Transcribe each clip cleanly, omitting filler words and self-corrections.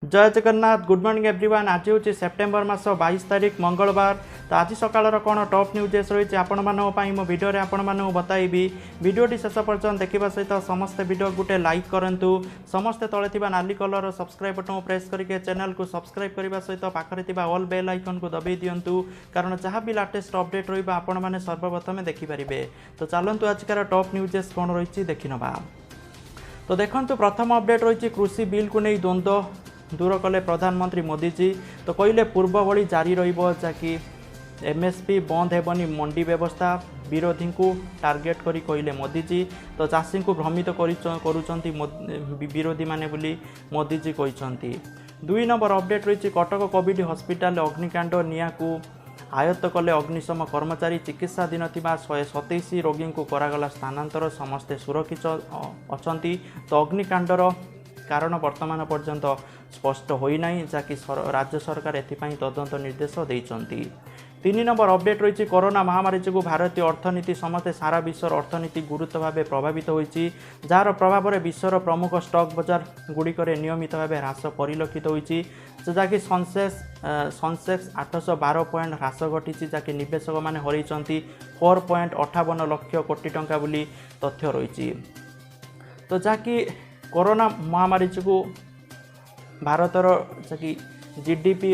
जय Jagannath good morning everyone. आज हूँ सेप्टेम्बर मास 22 तारीख मंगलवार। तो आज सकाळ कौन टॉप न्यूजेस रही आपण मो भिडियो आपण बताइबी। भिडियोटी शेष पर्यंत देखा सहित समस्त भिडियो गोटे लाइक करूँ। समस्ते तले नाली कलर सब्सक्राइब बटन प्रेस करके चैनल को सब्सक्राइब करने सहित पाखे ऑल बेल आइकन को दबाई दिंतु, कारण जहाँ भी लाटेस्ट अपडेट रही सर्वप्रथम देखिपारे। तो चलतु आजकार टॉप न्यूजेस कौन रही देखी नवा। तो देखो प्रथम अपडेट रही कृषि बिल को नहीं द्वंद्व दूर कले प्रधानमंत्री मोदी जी। तो कहले पूर्व भली जारी रही एमएसपी बंद हेबनी मंडी व्यवस्था विरोधी को टार्गेट करी कहले मोदी जी। तो चाषी को भ्रमित करुचंती विरोधी माने बोली मोदी जी कहते। 2 नंबर अपडेट रही कटक कोविड हॉस्पिटल अग्निकांड निया को आयत्त कले अग्निशम कर्मचारी। चिकित्साधीन 127 रोगी को करागला स्थानांतर, समस्ते सुरक्षित अछंती। तो अग्निकांडर कारण वर्तमान पर्यंत स्पष्ट होना जहाँकि राज्य सरकार एथिपाई तदंत निर्देश देइचंती। 3 नंबर अपडेट रही कोरोना महामारी जो भारतीय अर्थनीति समस्ते सारा विश्वर अर्थनीति गुरुत्व भाव प्रभावित होती, जार प्रभाव में विश्वर प्रमुख स्टॉक बाजार गुड़िक नियमित भाव ह्रास परिलक्षित होती, जहाँकि सेंसेक्स 812 पॉइंट ह्रास घटी, जहाँकि निवेशक मैंने हर 4.58 लाख कोटी टंका बोली तथ्य रही। तो जहाँकि कोरोना महामारी जो भारतर जहाँकि जीडीपी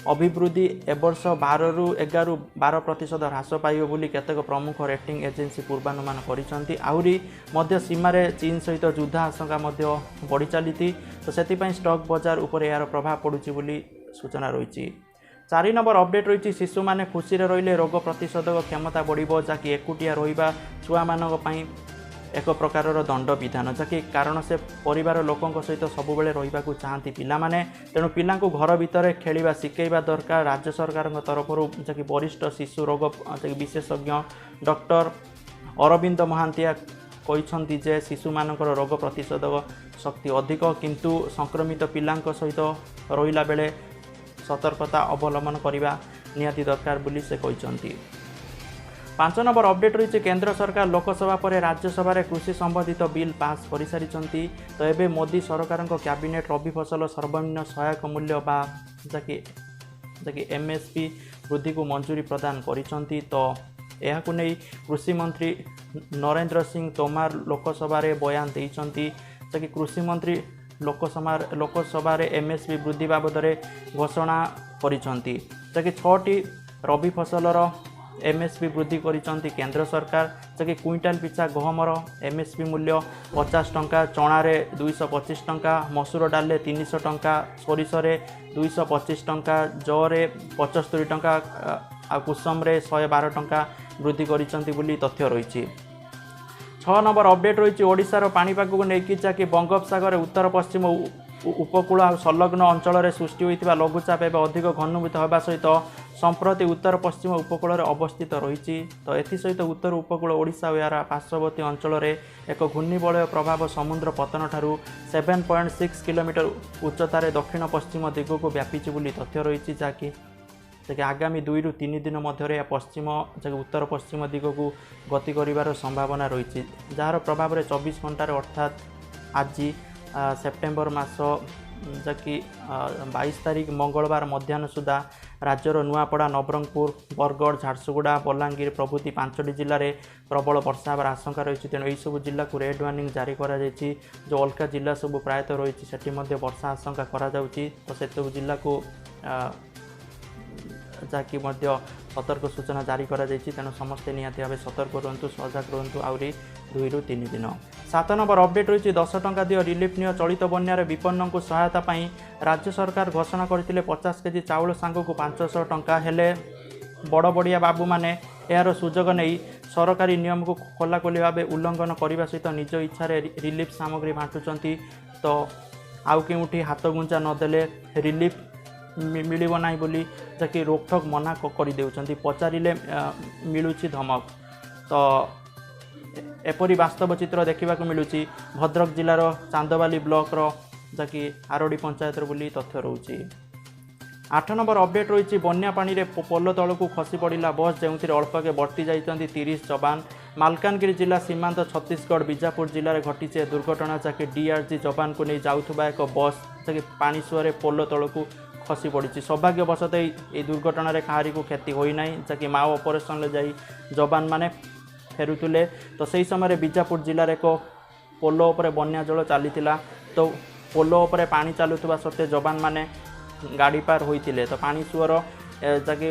अभिवृद्धि एवर्ष 12% ह्रास पाइब बोली केतेक प्रमुख रेटिंग एजेंसी पूर्वानुमान करिसंती। आहुरी मध्य सीमारे चीन सहित युद्ध आशंका बढ़ी चली, तो से स्टॉक बाजार उपर यार प्रभाव पड़ुची बोली सूचना रही। 4 नंबर अपडेट रही शिशु माने खुशी रहिले रोग प्रतिरोधक क्षमता बढ़िबो, जहाँकि एकुटिया रहिबा छुआ मानक पई एक प्रकार दंड विधान, जहाँकि कारण से परिवार लोकों सहित सब बेले रहिबा चाहती पिला माने, तेणु पिला घर भितर खेलिबा शिखेबा दरकार। राज्य सरकार तरफ जहाँकि वरिष्ठ शिशु रोग विशेषज्ञ डॉक्टर अरविंद महांतिया कहते जे शिशु मानकर रोग प्रतिरोधक शक्ति अधिक, किंतु संक्रमित पिला सहित रहिला बेले सतर्कता अवलंबन करने निहाती दरकार बोली से कहते। 5 नंबर अपडेट रही केंद्र सरकार लोकसभा पर राज्यसभा रे कृषि संबंधित बिल पास कर सारी। तो एबे मोदी सरकार कैबिनेट रबी फसल सर्वनिम्न सहायक मूल्य बा जहाँकि एमएसपी वृद्धि को मंजूरी प्रदान करिसंती। तो यह नहीं कृषि मंत्री नरेंद्र सिंह तोमर लोकसभा रे बयान देइसंती, जहाँकि कृषि मंत्री लोकसभा रे एमएसपी वृद्धि बाबद घोषणा करिसंती, जहाँकि 6टी रबी फसलर एमएसपी वृद्धि करिसंती केंद्र सरकार, जहाँकि क्विंटाल पिछा गहमर एमएसपी मूल्य 50 टंका, चणारे 225 टंका, मसूर डाले 300 टंका, सोरिषरे 225 टंका, जौरे 75 टंका आ कुसुम रे 112 टंका वृद्धि करिसंती बोली तथ्य रही। 6 नंबर अपडेट रही ओडिशार पाणीपाग को लेकिन, जहाँकि बंगोपसागर उत्तर पश्चिम उपकूल और संलग्न अंचल सृष्टि होता लघुचाप एवं अधिक घनीभूत होगा सहित संप्रति उत्तर पश्चिम उपकूल अवस्थित रही। तो एसहित उत्तर उपकूल ओडिशा और यार पार्श्ववर्ती अंचल एक घूर्णिबलय प्रभाव समुद्र पतन ठारू 7.6 किलोमीटर उच्चतार दक्षिण पश्चिम दिग को व्यापीची बोली तथ्य रही, जहाँकि आगामी 2 ରୁ 3 दिन मध्य पश्चिम उत्तर पश्चिम दिग को गति कर संभावना रही, जार प्रभाव में 24 घंटार अर्थात आज सेप्टेम्बर मास जहाँकि 22 तारीख मंगलवार मध्याह्न सुधा राज्यर नुआपड़ा नवरंगपुर बरगढ़ झारसुगुड़ा बलांगीर प्रभृति 5टी जिले में प्रबल वर्षा होवर आशंका रही। तेणु यही सब जिला को रेड वार्निंग जारी करा जायछि, जो अलका जिला सब प्रायतः रही सेठी मध्य वर्षा आशंका करा जाउछि। तो से सब जिला को जहाँकि सतर्क सूचना जारी करा जायछि, तेणु समस्ते निहाती भाव सतर्क रुहतु, सजग रुहतु। आहरी 2 ରୁ 3 दिन। 7 नंबर अपडेट रही 10 टंका दियो रिलीफ नियो चलित बन्यार विपन्न को सहायता पाई राज्य सरकार घोषणा करथिले 50 केजी चाउल सांग को 500 टंका हेले बड़ बड़िया बाबू माने यार सुजोग नहीं सरकारी नियम को खोलाखोली भाव उल्लंघन करने सहित निज इच्छा रिलीफ सामग्री बांटुचंती। तो आउ केउठी हाथ गुंजा नदेले रिलीफ मिलिब नाही बोली जहाँकि रोकठोक मना कर देउचंती, पचारिले मिलुची धमक। तो एपरी वास्तव चित्र देखा मिलूँ भद्रक जिलार चांदवाली ब्लॉक जहाँकि आरोडी पंचायत बोली तथ्य रही। 8 नंबर अपडेट रही बन्या पानी रे पोल तल को खसी पड़ा बस, जो अल्पके बर्ती जाइछंती 30 जवान। मालकानगिरी जिला सीमांत छत्तीसगढ़ बीजापुर जिले में घटी दुर्घटना जहाँकि डीआरजी जवान को नहीं जाऊा एक बस जहाँकि पानी सुअरे पोल तल को खसी पड़ी। सौभाग्यवशत ये दुर्घटना कहारी को क्षति होना जहाँकि माओ ऑपरेशन जाई जवान मैंने फेरुले। तो सही समय बीजापुर जिले में एक पोल उपर बन्या जल चली तो पोल उपर पानी चलुवा सत्वे जवान मैंने गाड़ी पार होते। तो पानी सुअर जहाँकि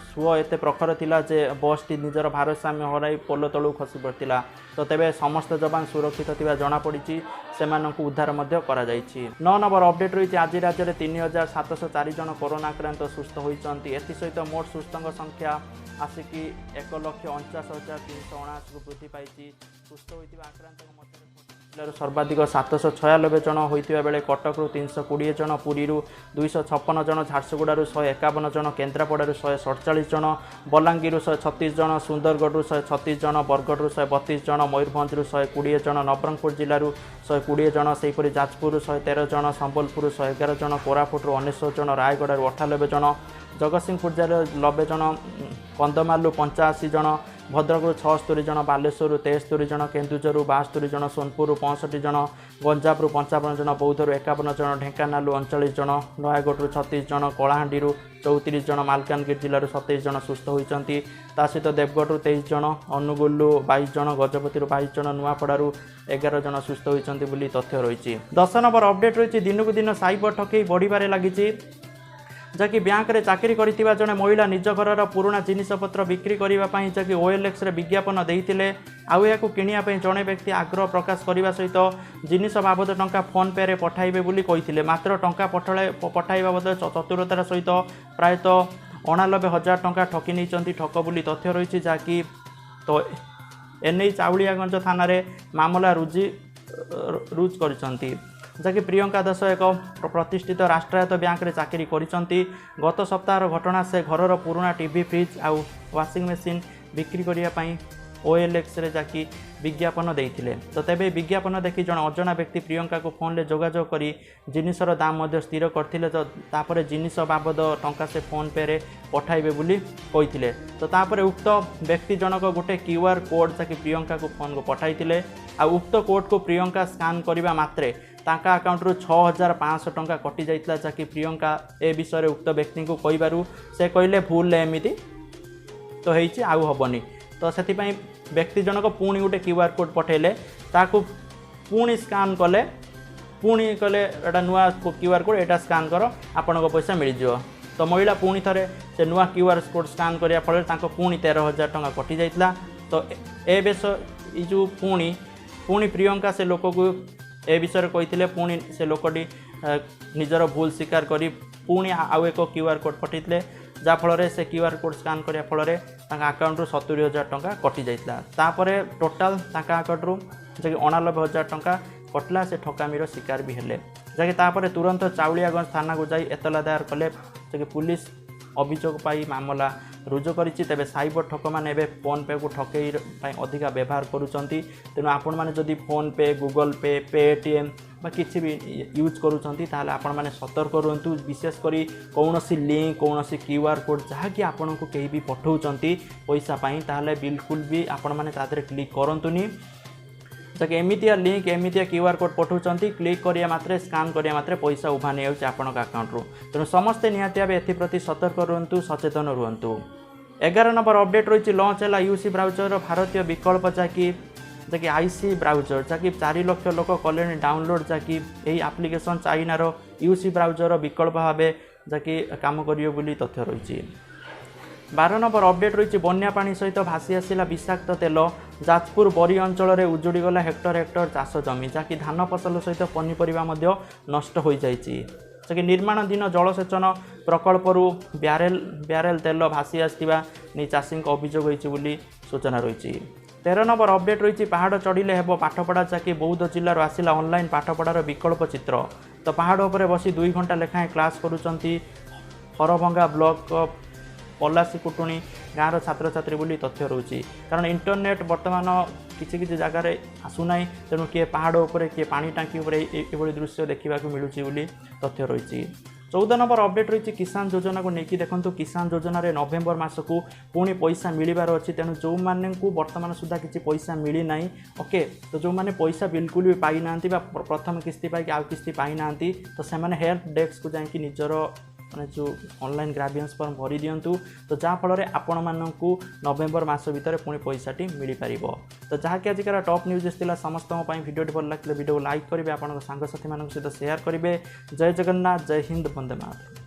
सुअ एत प्रखर थिला जे बस टी निजर भारसाम्य हराई पोल तलू खसी पड़ता। तो तेबे समस्त जवान सुरक्षित थिबा जणा पड़िछि सेमानंकु उद्धार मध्य करा जाइछि। 9 नंबर अपडेट रही आज राज्य में 3704 जन कोरोना आक्रांत सुस्थ होइछन्ति। एथि सहित मोट सुस्थଙ୍କ संख्या आसिकी 1,49,379 को वृद्धि पाइछि। सुस्थ होइतिबा आक्रांतक मध्य जिलार सर्वाधिक 796 जन होइतिबा बेले कटकरू 320 जन, पुरीरू 256 जन, झारसुगुड़ारू 151 जन, केन्द्रापड़ारू 147 जन, बलांगीरू 136 जन, सुंदरगढ़ 136 जन, बरगढ़ 132 जन, मयूरभंजरू 120 जन, नवरंगपुर जिलूर 120 जन, सेहीपरि जाजपुर 113 जन, संबलपुर 111 जन, कोरापुटू 19 जन, रायगढ़ 98 जन, जगतसिंहपुर जिले 90 जन, कंधमालू 85 जन, भद्रक 76 जन, बालेश्वर 73 जन, केन्दुझर 72 जन, सोनपुर 65 जन, गंजाम 55 जन, बौद्ध 51 जन, ढेंकानाल 39 जन, नयागढ़ 36 जन, कलाहांडी 34 जन, मालकानगिरी जिलूर 27 जन सुस्थ होइछन्ति। ता सहित देवगढ़ 23 जन, अनुगुल 22 जन, गजपति 22 जन, नुआपड़ारू 11 जन सुस्थ होइछन्ति बोली तथ्य रही। 10 नंबर अपडेट रही दिनकू दिन साइबर ठकई बढ़िबारे लागिछि। जहाँकि बैंक में चाकरी करिथिबा जने महिला निज घर पुराना जिनिसपत्र बिक्री करने जहाँकि OLX रे विज्ञापन देइथिले। आउ या किनिया जड़े व्यक्ति आग्रह प्रकाश करने सहित जिनिस बाबद टंका फोन पे रे पठाइबे बोली कहिथिले। मात्र टंका पठाइबा बदल चतुरतार सहित प्रायतः 89,000 टंका ठकी नहीं ठक बोली तथ्य रही। जहाँकि तो एने चाउलियागंज थाना रे मामला रुज करिसंती। जहाँकि प्रियंका दास एक प्रतिष्ठित राष्ट्रायत्त बैंक रे चाकरी करिसंती। गत सप्ताहर घटना से घरर पुराना टीवी, फ्रिज आउ वाशिंग मशीन बिक्री करने OLX रे जाकि विज्ञापन देइथिले। तो तेबे विज्ञापन देखि जन अजଣା व्यक्ति प्रियंका को फोन ले जोगाजोग करी जिनिसर दाम मध्य स्थिर करथिले। तो तापरे जिनिस बाबद टंका से फोन पे रे पठाइबे बोली कहिथिले। तो तापरे उक्त व्यक्ति जनक गोटे QR कोड जाकि प्रियंका को फोन को पठाइथिले। आ उक्त कोड को प्रियंका स्कान करिबा मात्रे तांका अकाउंट रु 6,500 टंका कटि जाइतला। जाकि प्रियंका ए विषय उक्त व्यक्ति को कहिबारु से कहले भूल एमिति तो हेइछि आउ हबनी। तो से व्यक्ति जनक पुणी गोटे QR कोड पठेले ताकू पुणी स्कान कले पुणी कले एटा नुआ QR कोड एटा स्कान कर आपन को पैसा मिल जिवो। तो महिला पुणी थरे से नुआ QR कोड स्कान करिया फल तांको पुणी 13,000 टंका कटि जाइतला। तो ए बेस ई जो पुणी प्रियंका से लोक को ए विषय कही पुणी से लोकटी निजर भूल स्वीकार करी पुणी आउ एक QR कोड पठेइतले। जाफल से QR कोड स्कान करिया फल अकाउंट रु 70,000 टंका कटि जाइतला। तापरे टोटाल अकाउंट रु जे 89,000 टंका कटला। से ठकामीर शिकार भी हेले। जहाँकि तापरे तुरंत चाउलियागंज थाना को जाई एतला दायर कले। जहाँकि पुलिस अभियोग पाई मामला रुजु करिछि। तेबे साइबर ठक माने एबे फोन पे को ठकई पाई अधिका व्यवहार करूछंती। तेनु आपण माने जदि फोन पे, गूगल पे, पेटीएम बा किछि भी यूज करूछंती ताले आपण माने सतर्क रहंतु। विशेष करी कौनसी लिंक, कौनसी QR कोड जहाँ कि आपण को केही भी पठाउछंती पैसा पाई ताले बिल्कुल भी आपण माने तादरे क्लिक करंतुनी। जहाँकि एमितिया लिंक, एमितिया QR कोड पठाउछंती क्लिक करिया मात्रे, स्कान करिया मात्रे पैसा उभा नै आउछ आपण अकाउंट रु। तेणु समस्ते निहाती भाबे एथिप्रति सतर्क रहंतु, सचेतन रहंतु। 11 नंबर अपडेट रही लॉन्च है यूसी ब्राउजर भारतीय विकल्प जहाँकि IC ब्राउजर जहाँकि 4 लाख लोक कले डाउनलोड। जहाँकि यही आप्लिकेसन चाइनार यूसी ब्राउजर विकल्प भाव जहाँकि काम करियो बोली तथ्य रही। 12 नंबर अपडेट रही बन्या पानी सहित भासी आसला विषाक्त तेल। जाजपुर बरी अंचल में उजुड़ी गला हेक्टर हेक्टर चाष जमी जहाँकि धान फसल सहित पनीपरिया नष्ट हो जाइछि। जहाँकि निर्माणाधीन जलसेचन प्रकल्परू ब्यारेल तेल भासी आसवा नहीं चाषी अभियोग होती सूचना रही। 13 नंबर अपडेट रही पहाड़ चढ़िले हेब पाठपढ़ा। जहाँकि बौद्ध जिलार आसला ऑनलाइन पाठपढ़ार विकल्प चित्र। तो पहाड़ उपर बसी 2 घंटा लेखाएं क्लास करुँच हरभंगा ब्लॉक पलासी कुटुणी गाँव छात्र छात्री बोली तथ्य रही। कारण इंटरनेट बर्तमान किसी किसी जगार आसुना। तेणु किए पहाड़ उपर किए पानी टांकी उपर ये दृश्य देखा मिलूँ बोली तथ्य रही। 14 नंबर अपडेट रही किसान योजना को लेकिन देखो किसान योजना रे नवेम्बर मास को पुणी पैसा मिलबार अच्छी तेणु जो मैंने बर्तमान सुधा किसी पैसा मिली ना ओके तो जो मैंने पैसा बिल्कुल भी पाई ना प्रथम किस्ती पाई आउ किस्ती पाई ना तो से हेल्प डेस्क को जाकि निजर माने जो ऑनलाइन ग्राभियंस फॉर्म भरी दिंतु तो जहाँफल आपण मानक नवेम्बर मास भितर पुणी पैसाटी मिल पार तो जहाँकि आजिकार टॉप न्यूज थिला समस्त भिडियो भल लगे भिडियो लाइक करेंगे आपंक सांगसाथी सहित शेयर करेंगे जय जगन्नाथ जय हिंद वंदे मातरम।